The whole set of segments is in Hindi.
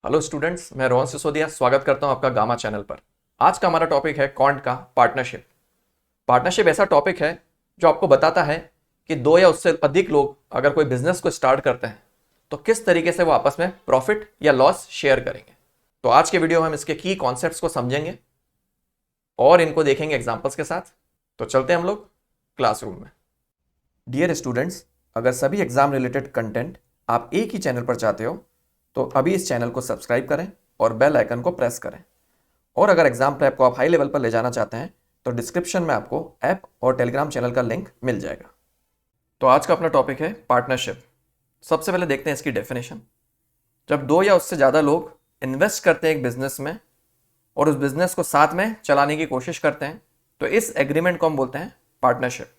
हेलो स्टूडेंट्स, मैं रोहन सिसोदिया स्वागत करता हूं आपका गामा चैनल पर। आज का हमारा टॉपिक है क्वांट का पार्टनरशिप। पार्टनरशिप ऐसा टॉपिक है जो आपको बताता है कि दो या उससे अधिक लोग अगर कोई बिजनेस को स्टार्ट करते हैं तो किस तरीके से वो आपस में प्रॉफिट या लॉस शेयर करेंगे। तो आज के वीडियो में हम इसके की कॉन्सेप्ट्स को समझेंगे और इनको देखेंगे एग्जाम्पल्स के साथ। तो चलते हैं हम लोग क्लासरूम में। डियर स्टूडेंट्स, अगर सभी एग्जाम रिलेटेड कंटेंट आप एक ही चैनल पर चाहते हो तो अभी इस चैनल को सब्सक्राइब करें और बेल आइकन को प्रेस करें। और अगर एग्जाम प्रेप को आप हाई लेवल पर ले जाना चाहते हैं तो डिस्क्रिप्शन में आपको ऐप और टेलीग्राम चैनल का लिंक मिल जाएगा। तो आज का अपना टॉपिक है पार्टनरशिप। सबसे पहले देखते हैं इसकी डेफिनेशन। जब दो या उससे ज़्यादा लोग इन्वेस्ट करते हैं एक बिजनेस में और उस बिजनेस को साथ में चलाने की कोशिश करते हैं तो इस एग्रीमेंट को हम बोलते हैं पार्टनरशिप।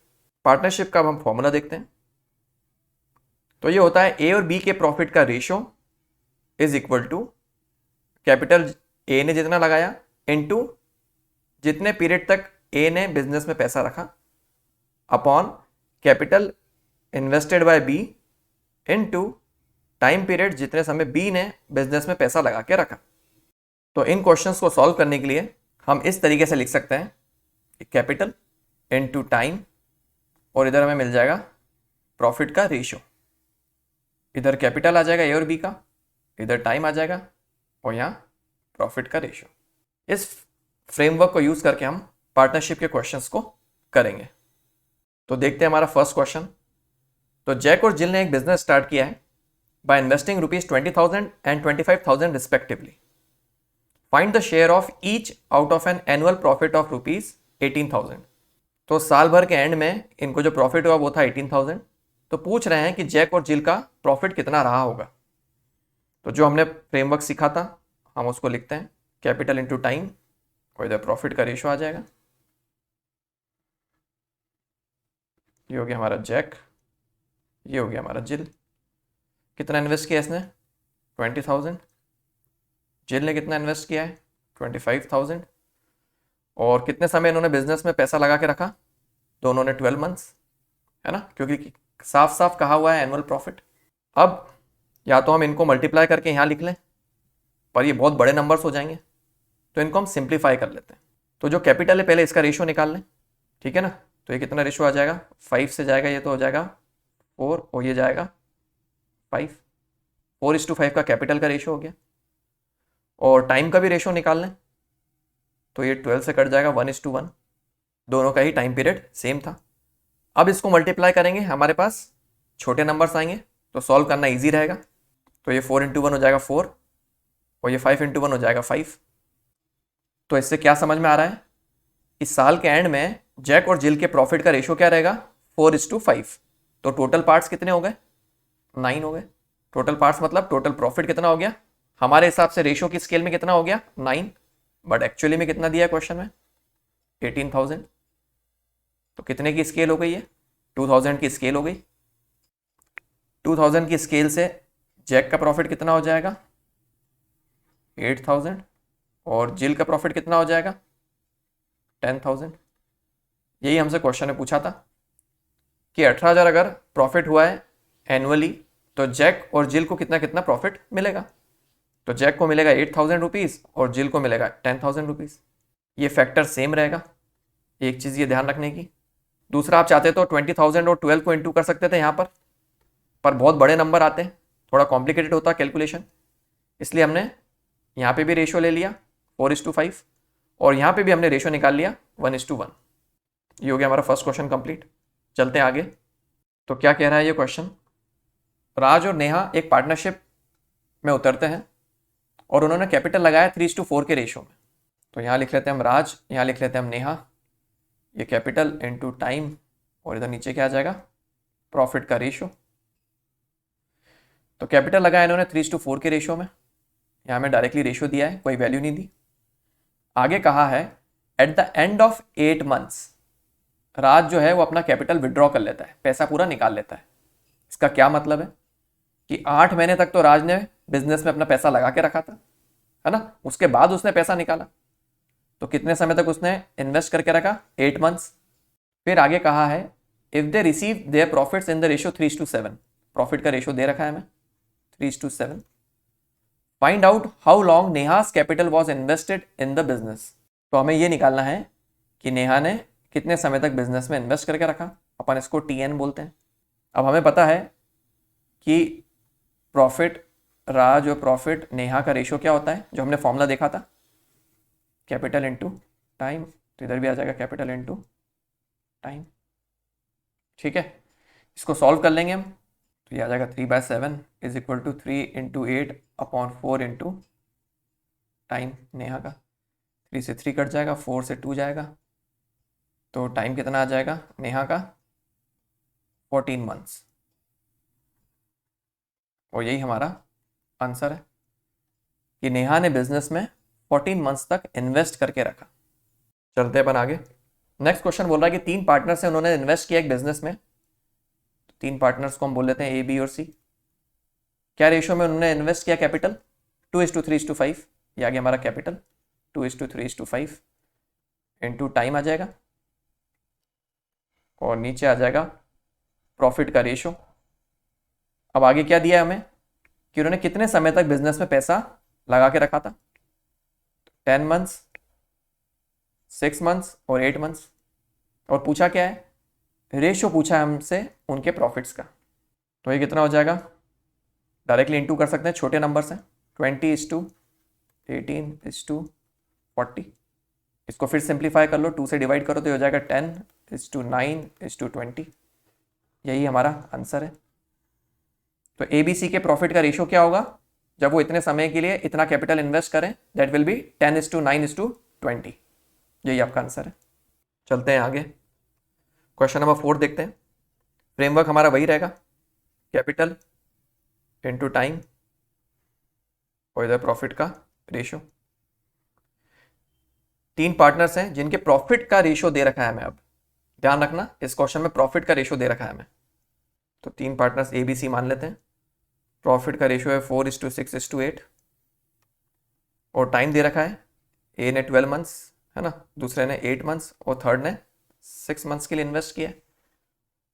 पार्टनरशिप का अब हम फॉर्मूला देखते हैं। तो ये होता है ए और बी के प्रॉफिट का ratio is equal to capital A ने जितना लगाया इनटू जितने पीरियड तक ए ने बिजनेस में पैसा रखा upon capital invested by B into time period जितने समय बी ने बिजनेस में पैसा लगा के रखा। तो इन क्वेश्चंस को सॉल्व करने के लिए हम इस तरीके से लिख सकते हैं कैपिटल इनटू टाइम और इधर हमें मिल जाएगा प्रॉफिट का रेशियो। इधर कैपिटल आ जाएगा ए और बी का, इधर टाइम आ जाएगा और यहाँ प्रॉफिट का रेशियो। इस फ्रेमवर्क को यूज करके हम पार्टनरशिप के क्वेश्चंस को करेंगे। तो देखते हैं हमारा फर्स्ट क्वेश्चन। तो जैक और जिल ने एक बिजनेस स्टार्ट किया है by investing ₹20,000 and ₹25,000 respectively. Find the share of each out of an annual profit of ₹18,000। तो साल भर के एंड में इनको जो प्रॉफिट हुआ वो था 18,000। तो पूछ रहे हैं कि जैक और जिल का प्रॉफिट कितना रहा होगा। तो जो हमने फ्रेमवर्क सीखा था हम उसको लिखते हैं कैपिटल इंटू टाइम और इधर प्रॉफिट का रेशियो आ जाएगा। ये हो गया हमारा जैक, ये हो गया हमारा जिल। कितना इन्वेस्ट किया इसने 20,000। जिल ने कितना इन्वेस्ट किया है 25,000। और कितने समय इन्होंने बिजनेस में पैसा लगा के रखा, दोनों ने 12 मंथ्स, है ना, क्योंकि साफ साफ कहा हुआ है एनुअल प्रॉफिट। अब या तो हम इनको मल्टीप्लाई करके यहाँ लिख लें पर ये बहुत बड़े नंबर्स हो जाएंगे तो इनको हम सिंप्लीफाई कर लेते हैं। तो जो कैपिटल है पहले इसका रेशियो निकाल लें, ठीक है ना। तो ये कितना रेशियो आ जाएगा 5 से जाएगा, ये तो हो जाएगा 4 और ये जाएगा 5। 4:5 का कैपिटल का रेशियो हो गया। और टाइम का भी रेशियो निकाल लें तो ये 12 से कट जाएगा 1:1। दोनों का ही टाइम पीरियड सेम था। अब इसको मल्टीप्लाई करेंगे, हमारे पास छोटे नंबर्स आएंगे तो सॉल्व करना ईजी रहेगा। तो ये 4 × 1 हो जाएगा 4 और ये 5 × 1 हो जाएगा 5। तो इससे क्या समझ में आ रहा है, इस साल के एंड में जैक और जिल के प्रॉफिट का रेशियो क्या रहेगा 4:5। तो टोटल पार्ट्स कितने हो गए 9 हो गए। टोटल पार्ट्स मतलब टोटल प्रॉफिट कितना हो गया, हमारे हिसाब से रेशियो की स्केल में कितना हो गया 9, बट एक्चुअली में कितना दिया है क्वेश्चन में 18,000। तो कितने की स्केल हो गई है 2,000 की स्केल हो गई। 2,000 की स्केल से जैक का प्रॉफिट कितना हो जाएगा 8,000 और जिल का प्रॉफिट कितना हो जाएगा 10,000। यही हमसे क्वेश्चन में पूछा था कि 18,000 अगर प्रॉफिट हुआ है एनुअली तो जैक और जिल को कितना कितना प्रॉफिट मिलेगा। तो जैक को मिलेगा 8,000 रुपीज़ और जिल को मिलेगा 10,000 रुपीज़। ये फैक्टर सेम रहेगा, एक चीज़ ये ध्यान रखने की। दूसरा, आप चाहते तो 20,000 और 12 को इंटू कर सकते थे यहाँ पर बहुत बड़े नंबर आते हैं, थोड़ा कॉम्प्लिकेटेड होता कैलकुलेशन, इसलिए हमने यहाँ पे भी रेशियो ले लिया 4:5 और यहाँ पे भी हमने रेशियो निकाल लिया 1:1। ये हो गया हमारा फर्स्ट क्वेश्चन कंप्लीट। चलते हैं आगे। तो क्या कह रहा है ये क्वेश्चन, राज और नेहा एक पार्टनरशिप में उतरते हैं और उन्होंने कैपिटल लगाया 3:4 के रेशियो में। तो यहाँ लिख लेते हैं हम राज, यहाँ लिख लेते हैं हम नेहा। ये कैपिटल इनटू टाइम और इधर नीचे क्या आ जाएगा प्रॉफिट का रेशियो। तो कैपिटल लगाया इन्होंने 3:4 के रेशियो में, यहाँ में डायरेक्टली रेशियो दिया है, कोई वैल्यू नहीं दी। आगे कहा है at the end of 8 months Raj जो है वो अपना कैपिटल विड्रॉ कर लेता है, पैसा पूरा निकाल लेता है। इसका क्या मतलब है कि 8 महीने तक तो राज ने बिजनेस में अपना पैसा लगा के रखा था, है ना, उसके बाद उसने पैसा निकाला। तो कितने समय तक उसने इन्वेस्ट करके रखा 8 मंथ्स। फिर आगे कहा है if they receive there profits in the ratio 3:7, profit का रेशियो दे रखा है हमें 3:7। Find out how long नेहास capital was invested in the business. तो हमें ये निकालना है कि नेहा ने कितने समय तक बिजनेस में इन्वेस्ट करके रखा, अपन इसको TN बोलते हैं। अब हमें पता है कि प्रॉफिट राज और प्रॉफिट नेहा का रेशियो क्या होता है, जो हमने फॉर्मूला देखा था, कैपिटल इनटू टाइम। तो इधर भी आ जाएगा कैपिटल इनटू टाइम। ठीक है, इसको सॉल्व कर लेंगे हम, तो ये आ जाएगा 3/7 is equal to 3 into 8/4 into time नेहा का। 3 से 3 कट जाएगा, 4 से 2 जाएगा, तो टाइम कितना आ जाएगा नेहा का 14 मंथ्स। और यही हमारा आंसर है कि नेहा ने बिजनेस में 14 मंथ्स तक इन्वेस्ट करके रखा। चलते अपन आगे। नेक्स्ट क्वेश्चन बोल रहा है कि 3 पार्टनर्स हैं, उन्होंने इन्वेस्ट किया एक बिजनेस में। 3 पार्टनर्स को हम बोल लेते हैं A, B और C। क्या रेशियो में उन्होंने इन्वेस्ट किया कैपिटल? 2:3:5। ये आ गया हमारा कैपिटल 2:3:5 इंटू टाइम आ जाएगा, और नीचे आ जाएगा प्रॉफिट का रेशियो। अब आगे क्या दिया है हमें कि उन्होंने कितने समय तक बिजनेस में पैसा लगा के रखा था, 10 मंथ्स, 6 मंथ्स और 8 मंथ्स। और पूछा क्या है, रेशियो पूछा है हमसे उनके प्रॉफिट्स का। तो ये कितना हो जाएगा, डायरेक्टली इनटू कर सकते हैं, छोटे नंबर से 20:18:40। इसको फिर सिंप्लीफाई कर लो, 2 से डिवाइड करो तो ये हो जाएगा 10:9:20। यही हमारा आंसर है। तो ABC के प्रॉफिट का रेशियो क्या होगा जब वो इतने समय के लिए इतना कैपिटल इन्वेस्ट करें, दैट विल बी 10:9:20। यही आपका आंसर है। चलते हैं आगे, क्वेश्चन नंबर 4 देखते हैं। फ्रेमवर्क हमारा वही रहेगा, कैपिटल इनटू टाइम और इधर प्रॉफिट का रेशियो। 3 पार्टनर्स हैं जिनके प्रॉफिट का रेशियो दे रखा है हमें। अब ध्यान रखना, इस क्वेश्चन में प्रॉफिट का रेशियो दे रखा है हमें। तो 3 पार्टनर्स ABC मान लेते हैं। प्रॉफिट का रेशियो है 4:6:8 और टाइम दे रखा है, A ने 12 मंथ्स है ना, दूसरे ने 8 मंथ्स और थर्ड ने 6 मंथ्स के लिए इन्वेस्ट किया।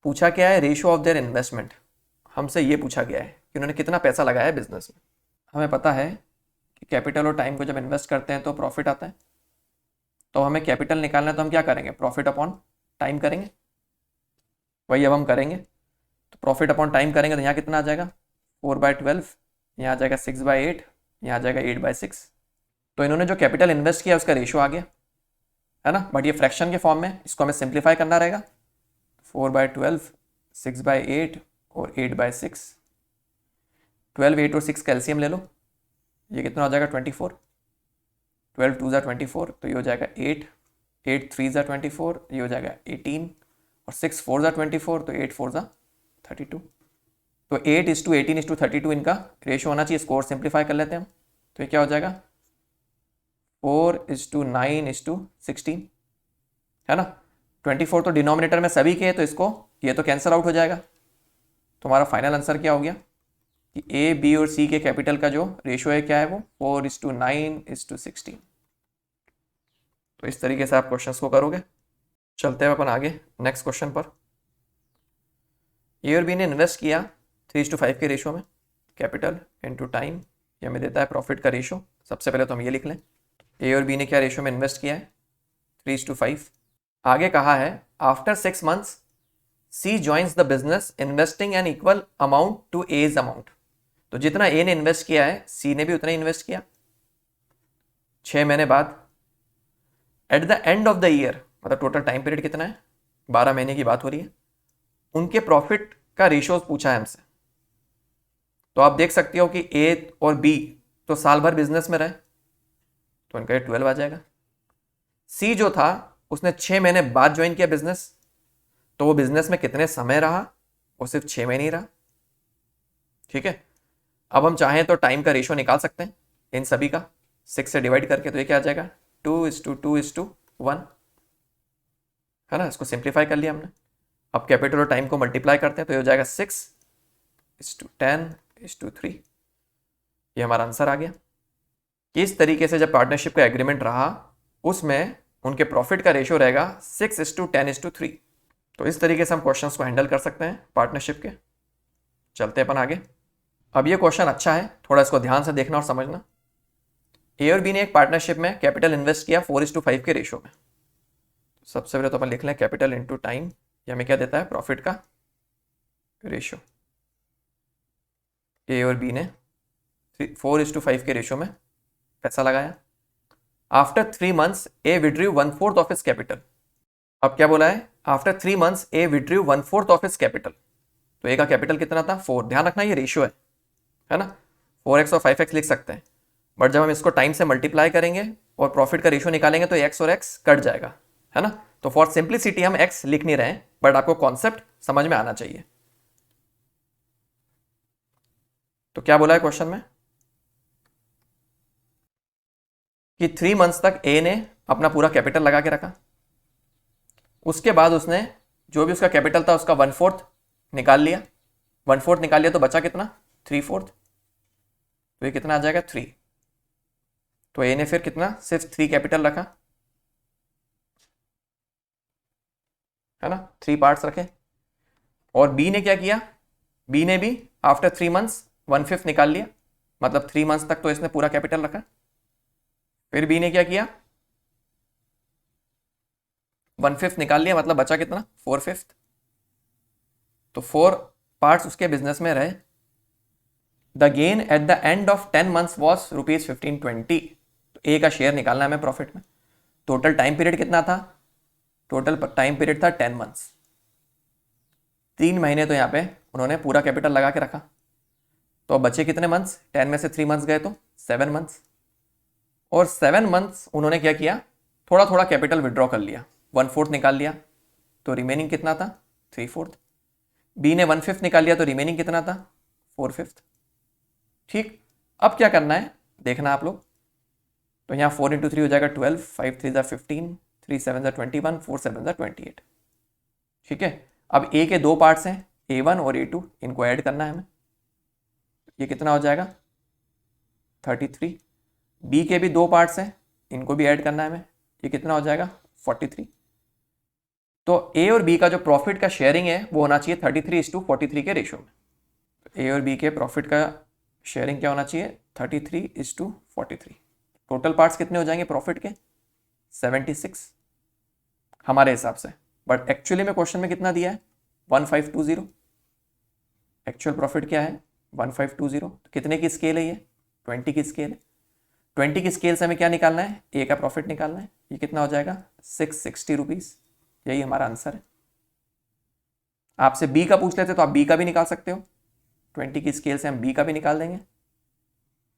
पूछा क्या है, रेशियो ऑफ देयर इन्वेस्टमेंट। हमसे ये पूछा गया है कि उन्होंने कितना पैसा लगाया है बिजनेस में। हमें पता है कि कैपिटल और टाइम को जब इन्वेस्ट करते हैं तो प्रॉफिट आता है। तो हमें कैपिटल निकालना है, तो हम क्या करेंगे, प्रॉफिट अपॉन टाइम करेंगे। वही अब हम करेंगे, तो प्रॉफिट अपॉन टाइम करेंगे तो यहाँ कितना आ जाएगा 4/12, यहाँ आ जाएगा 6/8, यहाँ आ जाएगा 8/6। तो इन्होंने जो कैपिटल इन्वेस्ट किया उसका रेशियो आ गया है ना, बट ये फ्रैक्शन के फॉर्म में, इसको हमें सिंप्लीफाई करना रहेगा। 4/12, 6/8 और 8/6। 12, 8 और 6 कैल्सियम ले लो, ये कितना हो जाएगा 24। 12 2 ज़ा 24, तो ये हो जाएगा 8। 8 3 ज़ा 24, ये हो जाएगा 18 और 6 4 ज़ा 24, तो 8 4 ज़ा 32। तो 8:18:32 इनका रेशियो होना चाहिए। इसको और सिंप्लीफाई कर लेते हैं हम, तो ये क्या हो जाएगा 4:9:16 है ना। 24 तो डिनोमिनेटर में सभी के है, तो इसको ये तो कैंसिल आउट हो जाएगा। तो हमारा फाइनल आंसर क्या हो गया कि A, B और C के कैपिटल का जो रेशियो है क्या है वो 4:9:16। तो इस तरीके से आप क्वेश्चंस को करोगे। चलते हैं अपन आगे नेक्स्ट क्वेश्चन पर। A और B ने इन्वेस्ट किया 3:5 के रेशियो में, कैपिटल इनटू टाइम। ये हमें देता है प्रॉफिट का रेशियो। सबसे पहले तो हम ये लिख लें, A और B ने क्या रेशियो में इन्वेस्ट किया है 3:5। आगे कहा है after 6 months C joins the business investing an equal amount to A's amount. तो जितना A ने इन्वेस्ट किया है C ने भी उतना ही इन्वेस्ट किया। 6 महीने बाद eight the end of the year, मतलब टोटल टाइम पीरियड कितना है 12 महीने की बात हो रही है, उनके प्रॉफिट का रेशियो पूछा है हमसे। तो आप देख सकते हो कि A और B तो साल भर बिजनेस में रहे, तो इनका 12 आ जाएगा। C जो था उसने 6 महीने बाद ज्वाइन किया बिजनेस, तो वो बिजनेस में कितने समय रहा, वो सिर्फ 6 महीने ही रहा। ठीक है, अब हम चाहें तो टाइम का रेशियो निकाल सकते हैं इन सभी का 6 से डिवाइड करके। तो ये क्या आ जाएगा 2:2:1 है ना। इसको सिंप्लीफाई कर लिया हमने। अब कैपिटल और टाइम को मल्टीप्लाई करते हैं तो ये हो जाएगा 6:10:3। ये हमारा आंसर आ गया। इस तरीके से जब पार्टनरशिप का एग्रीमेंट रहा उसमें उनके प्रॉफिट का रेशियो रहेगा 6:10:3। तो इस तरीके से हम क्वेश्चंस को हैंडल कर सकते हैं पार्टनरशिप के। चलते हैं अपन आगे। अब ये क्वेश्चन अच्छा है, थोड़ा इसको ध्यान से देखना और समझना। ए और बी ने एक पार्टनरशिप में कैपिटल इन्वेस्ट किया 4:5 के रेशियो में। सबसे पहले तो अपन लिख लें कैपिटल इंटू टाइम, ये हमें क्या देता है, प्रॉफिट का रेशियो। ए और बी ने 4:5 के रेशियो में पैसा लगाया। After 3 months A withdrew 1/4 of his capital. अब क्या बोला है, after 3 months A withdrew 1/4 of his capital. तो ए का कैपिटल कितना था, 4। ध्यान रखना ये रेशियो है ना, 4x और 5x लिख सकते हैं, बट जब हम इसको टाइम से मल्टीप्लाई करेंगे और प्रॉफिट का रेशियो निकालेंगे तो x और x कट जाएगा, है ना। तो फॉर सिंप्लिसिटी हम x लिख नहीं रहे हैं, बट आपको कॉन्सेप्ट समझ में आना चाहिए। तो क्या बोला है क्वेश्चन में कि 3 months तक ए ने अपना पूरा कैपिटल लगा के रखा, उसके बाद उसने जो भी उसका कैपिटल था उसका 1/4 निकाल लिया। 1/4 निकाल लिया तो बचा कितना, 3/4। तो ये कितना आ जाएगा, 3। तो ए ने फिर कितना, सिर्फ 3 कैपिटल रखा, है ना, 3 पार्ट्स रखे। और बी ने क्या किया, बी ने भी आफ्टर 3 months 1/5 निकाल लिया, मतलब 3 months तक तो इसने पूरा कैपिटल रखा। फिर बी ने क्या किया, 1/5 निकाल लिया, मतलब बचा कितना, 4/5। तो 4 पार्ट्स उसके बिजनेस में रहे। The gain eight the end of 10 months was ₹1520। तो ए का शेयर निकालना है हमें प्रॉफिट में। टोटल टाइम पीरियड कितना था, टोटल टाइम पीरियड था 10 months। 3 महीने तो यहाँ पे उन्होंने पूरा कैपिटल लगा के रखा। तो बचे कितने मंथ्स, 10 में से 3 months गए तो 7 months। और 7 months उन्होंने क्या किया, थोड़ा थोड़ा कैपिटल विड्रॉ कर लिया, 1/4 निकाल लिया, तो रिमेनिंग कितना था, 3/4। बी ने 1/5 निकाल लिया तो रिमेनिंग कितना था, 4/5। ठीक, अब क्या करना है देखना आप लोग। तो यहाँ 4 × 3 हो जाएगा 12, 5 3 15, 3 7 21, 4 7 28। ठीक है, अब ए के 2 पार्ट्स हैं, A1 और A2, इनको ऐड करना है हमें। ये कितना हो जाएगा, 33। बी के भी 2 पार्ट्स हैं, इनको भी ऐड करना है हमें। ये कितना हो जाएगा, 43। तो ए और बी का जो प्रॉफिट का शेयरिंग है वो होना चाहिए 33:43 के रेशियो में। ए और बी के प्रॉफिट का शेयरिंग क्या होना चाहिए, 33:43। टोटल पार्ट्स कितने हो जाएंगे प्रॉफिट के, 76 हमारे हिसाब से, बट एक्चुअली में क्वेश्चन में कितना दिया है, 1520। एक्चुअल प्रॉफिट क्या है, 1520। तो कितने की स्केल है ये, 20 की स्केल है। 20 की स्केल से हमें क्या निकालना है, ए का प्रॉफिट निकालना है। ये कितना हो जाएगा, 660 रुपीज़। यही हमारा आंसर है। आपसे बी का पूछ लेते तो आप बी का भी निकाल सकते हो, 20 की स्केल से हम बी का भी निकाल देंगे।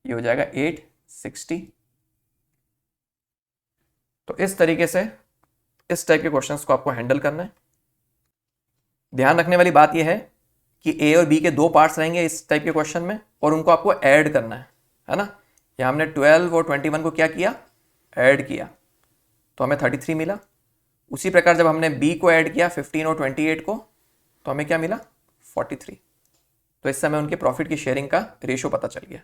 ये हो जाएगा 860। तो इस तरीके से इस टाइप के क्वेश्चंस को आपको हैंडल करना है। ध्यान रखने वाली बात यह है कि ए और बी के 2 पार्ट्स रहेंगे इस टाइप के क्वेश्चन में, और उनको आपको ऐड करना है ना। यहाँ हमने 12 और 21 को क्या किया, ऐड किया, तो हमें 33 मिला। उसी प्रकार जब हमने बी को ऐड किया 15 और 28 को, तो हमें क्या मिला, 43। तो इस समय उनके प्रॉफिट की शेयरिंग का रेशियो पता चल गया।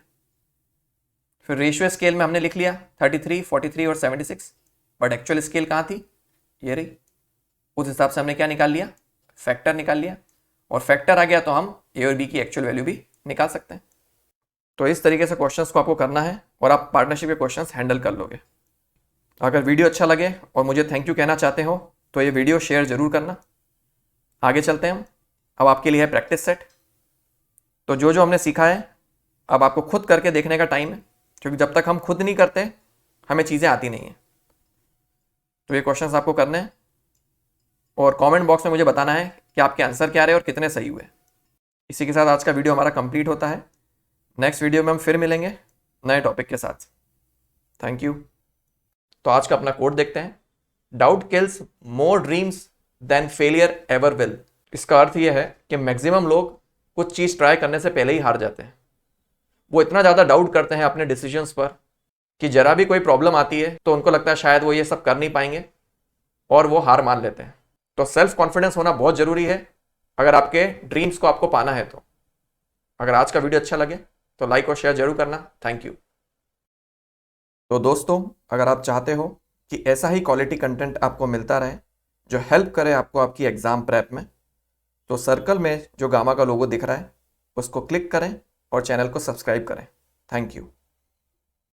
फिर रेशियो स्केल में हमने लिख लिया 33, 43 और 76, बट एक्चुअल स्केल कहाँ थी, ये रही। उस हिसाब से हमने क्या निकाल लिया, फैक्टर निकाल लिया, और फैक्टर आ गया तो हम ए और बी की एक्चुअल वैल्यू भी निकाल सकते हैं। तो इस तरीके से क्वेश्चंस को आपको करना है और आप पार्टनरशिप के क्वेश्चंस हैंडल कर लोगे। अगर वीडियो अच्छा लगे और मुझे थैंक यू कहना चाहते हो तो ये वीडियो शेयर जरूर करना। आगे चलते हैं हम। अब आपके लिए है प्रैक्टिस सेट। तो जो जो हमने सीखा है अब आपको खुद करके देखने का टाइम है, क्योंकि जब तक हम खुद नहीं करते हमें चीज़ें आती नहीं हैं। तो ये क्वेश्चंस आपको करने हैं और कमेंट बॉक्स में मुझे बताना है कि आपके आंसर क्या रहे और कितने सही हुए। इसी के साथ आज का वीडियो हमारा कंप्लीट होता है। नेक्स्ट वीडियो में हम फिर मिलेंगे नए टॉपिक के साथ। Thank you. तो आज का अपना कोड देखते हैं, doubt kills more dreams than failure ever will. इसका अर्थ यह है कि मैक्सिमम लोग कुछ चीज़ ट्राई करने से पहले ही हार जाते हैं। वो इतना ज़्यादा डाउट करते हैं अपने डिसीजंस पर कि जरा भी कोई प्रॉब्लम आती है तो उनको लगता है शायद वो ये सब कर नहीं पाएंगे और वो हार मान लेते हैं। तो सेल्फ कॉन्फिडेंस होना बहुत ज़रूरी है अगर आपके ड्रीम्स को आपको पाना है। तो अगर आज का वीडियो अच्छा लगे तो लाइक और शेयर जरूर करना। Thank you. तो दोस्तों, अगर आप चाहते हो कि ऐसा ही क्वालिटी कंटेंट आपको मिलता रहे जो हेल्प करे आपको आपकी एग्ज़ाम प्रेप में, तो सर्कल में जो गामा का लोगो दिख रहा है उसको क्लिक करें और चैनल को सब्सक्राइब करें। Thank you.